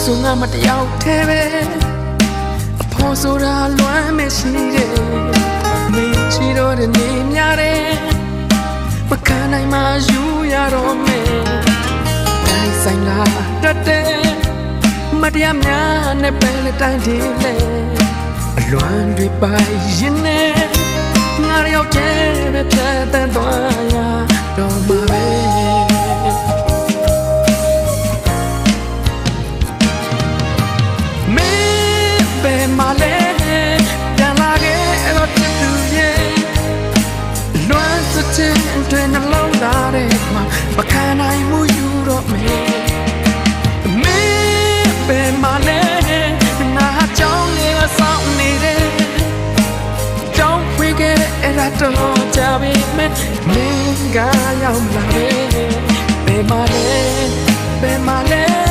ဆိုငါမတယောက်ထဲပဲအဖို့ဆိုတာလွမ်းမရှိတယ်မင်းချီတော့တဲ့နေများတယ်မခံနိုင်မှယူရတော့မယ်တိုင်းဆိုင်လာတတ်တယ်မတရားများနဲ့ပဲလက်တိုင်းတည်းလေအလွမ်းတွေပိုင်ရင်နဲ့ငါရောက်တဲ့ပဲပြတ်တဲ့သွားရတော့မှာပဲမာလေပြန်လာခဲ့တော့တူရဲ့လွမ်းစတဲ့တွင်နှလုံးသားထဲမှာမခံနိုင်မှုယူတော့မယ်မင်းပဲမာလေငါကြောင်းလေးဆောင်နေတယ်ကြောင်းဝေးခဲ့အဲ့ဒါတော့ကြပြီမင်းကရောက်လာတယ်ပဲမာလေ